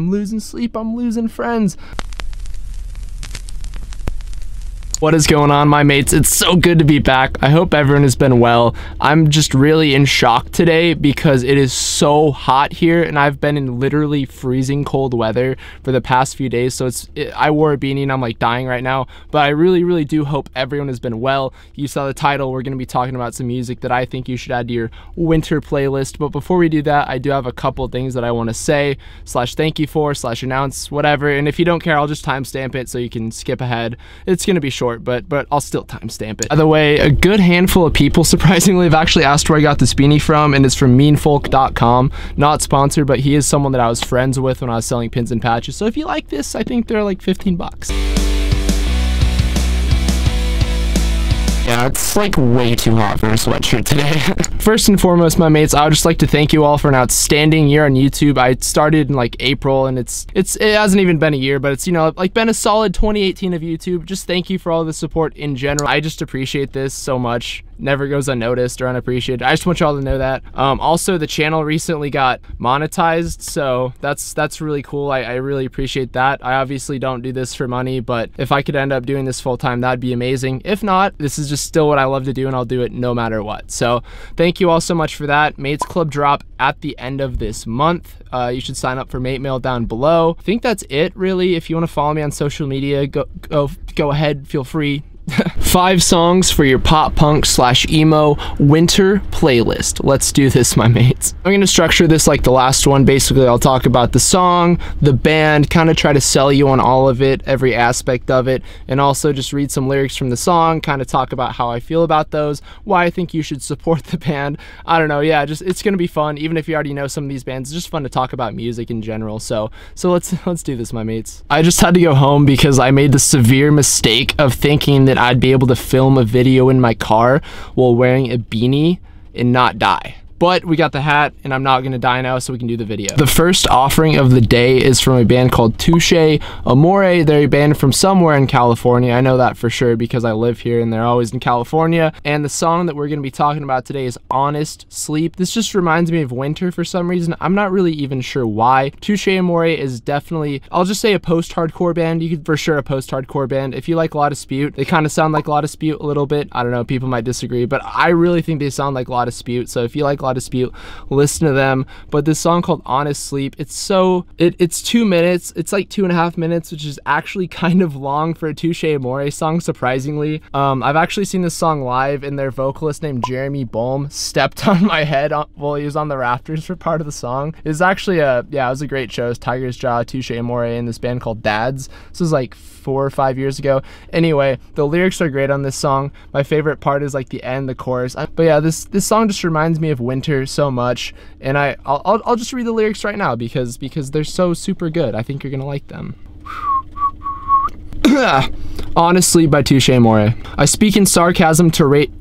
I'm losing sleep, I'm losing friends. What is going on, my mates? It's so good to be back. I hope everyone has been well. I'm just really in shock today because it is so hot here and I've been in literally freezing cold weather for the past few days. So I wore a beanie and I'm like dying right now, but I really do hope everyone has been well. You saw the title. We're going to be talking about some music that I think you should add to your winter playlist. But before we do that, I do have a couple things that I want to say, /thank you for, /announce, whatever. And if you don't care, I'll just timestamp it so you can skip ahead. It's going to be short, but I'll still timestamp it. By the way, a good handful of people surprisingly have actually asked where I got this beanie from, and it's from meanfolk.com. Not sponsored, but he is someone that I was friends with when I was selling pins and patches. So if you like this, I think they're like 15 bucks. Yeah, it's like way too hot for a sweatshirt today. First and foremost, my mates, I would just like to thank you all for an outstanding year on YouTube. I started in like April and it hasn't even been a year, but it's, you know, like been a solid 2018 of YouTube. Just thank you for all the support in general. I just appreciate this so much. Never goes unnoticed or unappreciated. I just want y'all to know that. Also, the channel recently got monetized, so that's really cool. I really appreciate that. I obviously don't do this for money, but if I could end up doing this full time, that'd be amazing. If not, this is just still what I love to do and I'll do it no matter what. So thank you all so much for that. Mates Club drop at the end of this month. You should sign up for Mate Mail down below. I think that's it really. If you want to follow me on social media, go ahead, feel free. 5 songs for your pop punk /emo winter playlist. Let's do this, my mates. I'm gonna structure this like the last one. Basically, I'll talk about the song, the band, kind of try to sell you on all of it, every aspect of it, and also just read some lyrics from the song, kind of talk about how I feel about those, why I think you should support the band. I don't know, yeah, just it's gonna be fun. Even if you already know some of these bands, it's just fun to talk about music in general. So let's do this, my mates. I just had to go home because I made the severe mistake of thinking that I'd be able to film a video in my car while wearing a beanie and not die. But we got the hat and I'm not gonna die now, so we can do the video. The first offering of the day is from a band called Touche Amore. They're a band from somewhere in California. I know that for sure because I live here and they're always in California. And the song that we're gonna be talking about today is Honest Sleep. This just reminds me of winter for some reason. I'm not really even sure why. Touche Amore is definitely, I'll just say a post-hardcore band. You could for sure a post-hardcore band. If you like La Dispute, they kind of sound like La Dispute a little bit. I don't know, people might disagree, but I really think they sound like La Dispute. So if you like La Dispute, listen to them. But this song called Honest Sleep, it's 2 minutes. It's like 2.5 minutes, which is actually kind of long for a Touche Amore song, surprisingly. I've actually seen this song live and their vocalist named Jeremy Boehm stepped on my head while he was on the rafters for part of the song. It was actually it was a great show. It was Tiger's Jaw, Touche Amore, and this band called Dads. This was like 4 or 5 years ago. Anyway, the lyrics are great on this song. My favorite part is like the end, the chorus. But yeah, this song just reminds me of winter so much, and I'll just read the lyrics right now because they're so super good. I think you're gonna like them. Honestly by Touche Amore. I speak in sarcasm to relate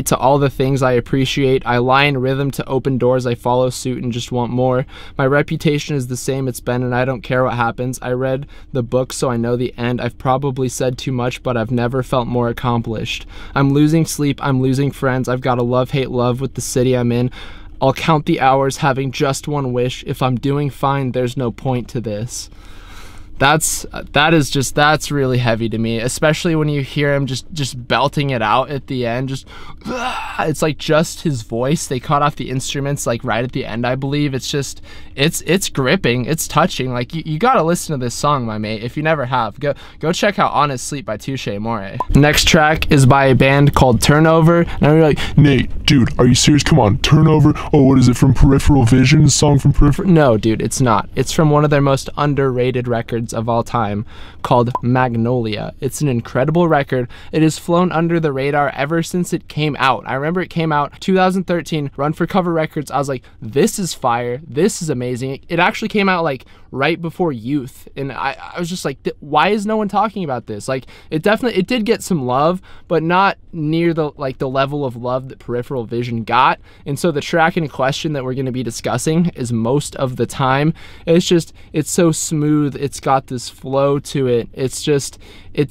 to all the things I appreciate. I lie in rhythm to open doors. I follow suit and just want more. My reputation is the same it's been and I don't care what happens. I read the book so I know the end. I've probably said too much, but I've never felt more accomplished. I'm losing sleep. I'm losing friends. I've got a love-hate love with the city I'm in. I'll count the hours having just one wish. If I'm doing fine, there's no point to this. That's really heavy to me, especially when you hear him just belting it out at the end. It's like just his voice. They cut off the instruments like right at the end, I believe. It's gripping, it's touching. Like you gotta listen to this song, my mate. If you never have, go check out Honest Sleep by Touche Amore. Next track is by a band called Turnover. And you're like, Nate, dude, are you serious? Come on, Turnover. Oh, what is it, from Peripheral Vision? A song from Peripheral? No, dude, it's not. It's from one of their most underrated records of all time called Magnolia. It's an incredible record. It has flown under the radar ever since it came out. I remember it came out 2013, Run for Cover Records. I was like, this is fire. This is amazing. It actually came out like right before Youth, and I was just like, why is no one talking about this? Like, it did get some love, but not near the level of love that Peripheral Vision got. And so the track in question that we're going to be discussing is Most of the Time. It's so smooth. It's got this flow to it. It's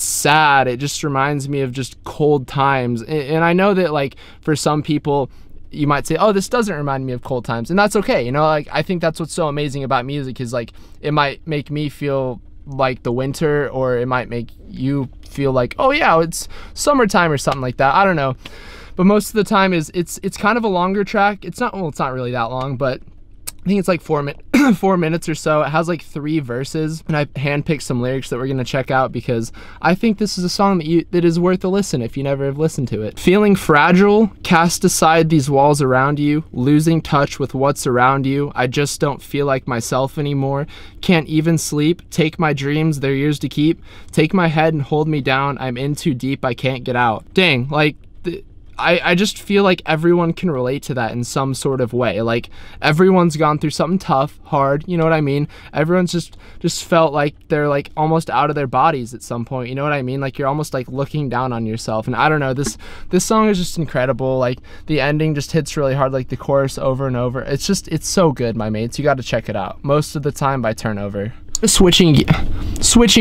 sad. It just reminds me of just cold times. And I know that like for some people you might say, oh, this doesn't remind me of Cold Times, and that's okay. You know, like, I think that's what's so amazing about music is like it might make me feel like the winter, or it might make you feel like, oh yeah, it's summertime or something like that. I don't know, but most of the time it's kind of a longer track. It's not really that long, but I think it's like 4 minutes or so. It has like 3 verses, and I handpicked some lyrics that we're gonna check out because I think this is a song that is worth a listen if you never have listened to it. Feeling fragile, cast aside these walls around you, losing touch with what's around you. I just don't feel like myself anymore. Can't even sleep. Take my dreams, they're yours to keep. Take my head and hold me down. I'm in too deep, I can't get out. Dang, like, I just feel like everyone can relate to that in some sort of way. Like, everyone's gone through something tough, hard, you know what I mean? Everyone's just felt like they're like almost out of their bodies at some point, you know what I mean? Like, you're almost like looking down on yourself. And I don't know, this song is just incredible. Like, the ending just hits really hard, like the chorus over and over. It's so good, my mates. You got to check it out. Most of the time by Turnover. Switching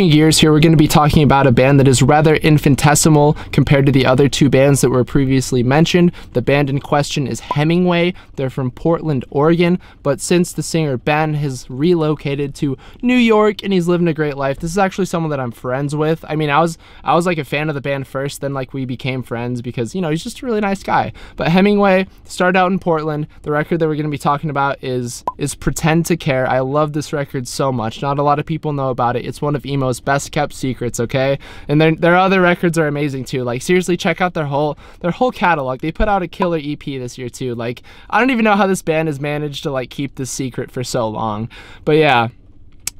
gears here, we're going to be talking about a band that is rather infinitesimal compared to the other 2 bands that were previously mentioned. The band in question is Hemingway. They're from Portland, Oregon, but since the singer Ben has relocated to New York and he's living a great life, this is actually someone that I'm friends with. I mean, I was like a fan of the band first, then like we became friends because, you know, he's just a really nice guy. But Hemingway started out in Portland. The record that we're going to be talking about is Pretend to Care. I love this record so much. Not a lot of people know about it. It's one of emo's best kept secrets, okay? And their other records are amazing too. Like, seriously, check out their whole catalog. They put out a killer EP this year too. Like, I don't even know how this band has managed to like keep this secret for so long. But yeah,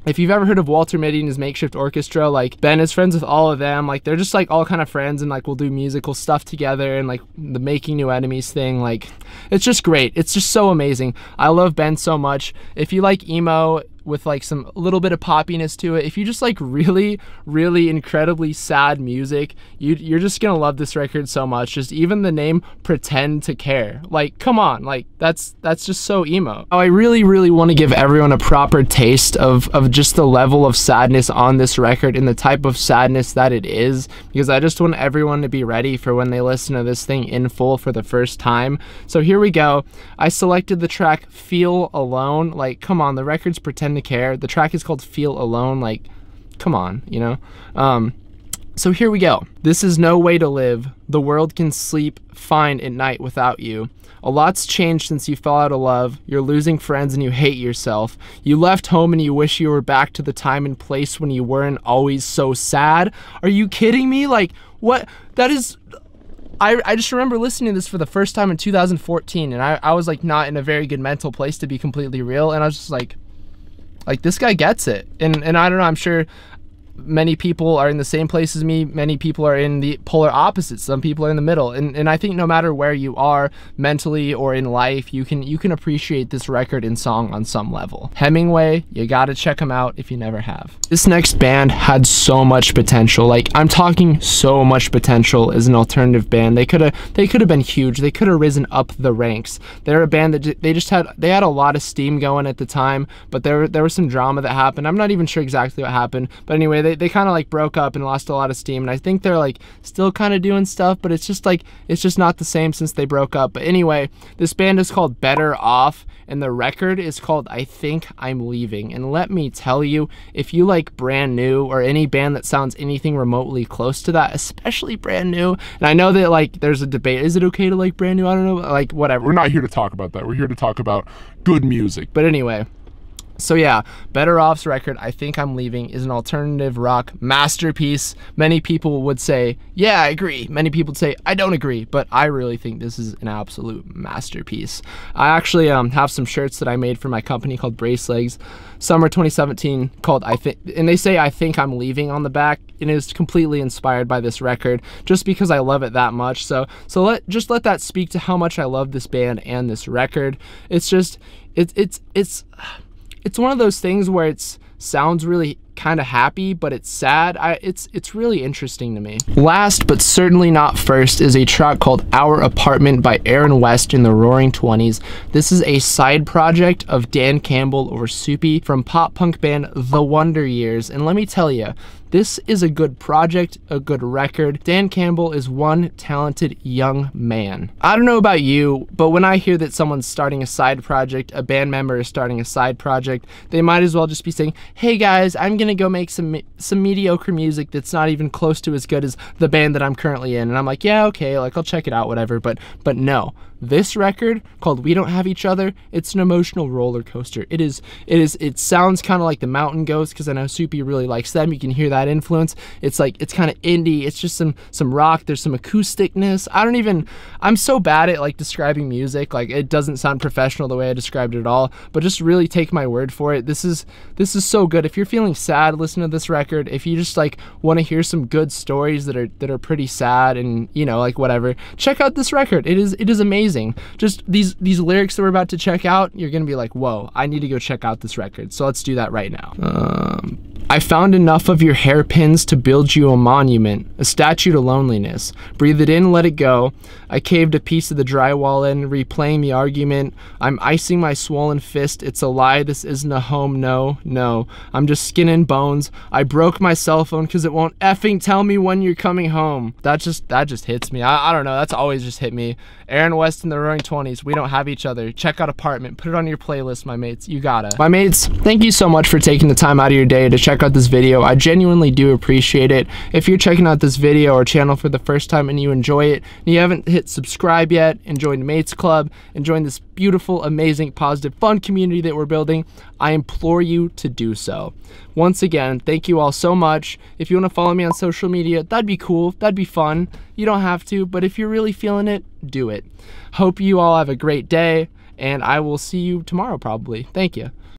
if you've ever heard of Walter Mitty and his Makeshift Orchestra, like, Ben is friends with all of them. Like, they're just like all kind of friends, and like we'll do musical stuff together, and like the Making New Enemies thing. Like, it's just great. It's just so amazing. I love Ben so much. If you like emo with like some little bit of poppiness to it, if you just like really incredibly sad music, you're just gonna love this record so much. Just even the name Pretend to Care, like, come on, like that's just so emo. I really want to give everyone a proper taste of just the level of sadness on this record and the type of sadness that it is, because I just want everyone to be ready for when they listen to this thing in full for the first time. So here we go. I selected the track Feel Alone. Like, come on, the record's Pretend to Care. The track is called Feel Alone. Like, come on, you know? So here we go. This is no way to live. The world can sleep fine at night without you. A lot's changed since you fell out of love. You're losing friends and you hate yourself. You left home and you wish you were back to the time and place when you weren't always so sad. Are you kidding me? Like, what? That is... I just remember listening to this for the first time in 2014, and I was like not in a very good mental place, to be completely real, and I was just like this guy gets it. And I don't know, I'm sure many people are in the same place as me. Many people are in the polar opposites. Some people are in the middle. And I think no matter where you are mentally or in life, you can appreciate this record and song on some level. Hemingway, you gotta check them out if you never have. This next band had so much potential. Like, I'm talking so much potential as an alternative band. They could have been huge. They could have risen up the ranks. They're a band that they had a lot of steam going at the time, but there was some drama that happened. I'm not even sure exactly what happened, but anyway, they kind of like broke up and lost a lot of steam, and I think they're like still kind of doing stuff, but it's just not the same since they broke up. But anyway, this band is called Better Off, and the record is called I Think I'm Leaving. And let me tell you, if you like Brand New or any band that sounds anything remotely close to that, especially Brand New, and I know that like there's a debate, is it okay to like Brand New? I don't know, like whatever. We're not here to talk about that. We're here to talk about good music. But anyway, so yeah, Better Off's record, I Think I'm Leaving, is an alternative rock masterpiece. Many people would say, yeah, I agree. Many people would say, I don't agree, but I really think this is an absolute masterpiece. I actually have some shirts that I made for my company called Brace Legs, summer 2017, called and they say I Think I'm Leaving on the back, and it is completely inspired by this record, just because I love it that much. So let that speak to how much I love this band and this record. It's just, it's one of those things where it sounds really kind of happy, but it's sad. It's really interesting to me. Last but certainly not first is a track called Our Apartment by Aaron West in the Roaring Twenties. This is a side project of Dan Campbell or Soupy from pop punk band The Wonder Years, and let me tell you, This is a good project, a good record. Dan Campbell is one talented young man. I don't know about you, but when I hear that someone's starting a side project, a band member is starting a side project, they might as well just be saying, hey guys, I'm gonna go make some mediocre music that's not even close to as good as the band that I'm currently in. And I'm like, yeah, okay, like I'll check it out, whatever. But no, this record called We Don't Have Each Other, it's an emotional roller coaster. It sounds kind of like the Mountain Goats, because I know Soupy really likes them. You can hear that influence. It's like, it's kind of indie. It's just some rock. There's some acousticness. I'm so bad at like describing music. Like, it doesn't sound professional the way I described it at all, but just really take my word for it. This is so good. If you're feeling sad, listen to this record. If you just like want to hear some good stories that are pretty sad and, you know, like whatever, check out this record. It is amazing. Just these lyrics that we're about to check out, you're gonna be like, whoa, I need to go check out this record. So let's do that right now. I found enough of your hairpins to build you a monument, a statue to loneliness. Breathe it in, let it go. I caved a piece of the drywall in, replaying the argument. I'm icing my swollen fist. It's a lie, this isn't a home, no. I'm just skin and bones. I broke my cell phone because it won't effing tell me when you're coming home. That just hits me. I don't know, that's always just hit me. Aaron West and the Roaring Twenties, We Don't Have Each Other. Check out Apartment. Put it on your playlist, my mates. You gotta. My mates, thank you so much for taking the time out of your day to check out this video. I genuinely do appreciate it. If you're checking out this video or channel for the first time and you enjoy it, and you haven't hit subscribe yet, and joined Mates Club, and joined this beautiful, amazing, positive, fun community that we're building, I implore you to do so. Once again, thank you all so much. If you want to follow me on social media, that'd be cool. That'd be fun. You don't have to, but if you're really feeling it, do it. Hope you all have a great day, and I will see you tomorrow probably. Thank you.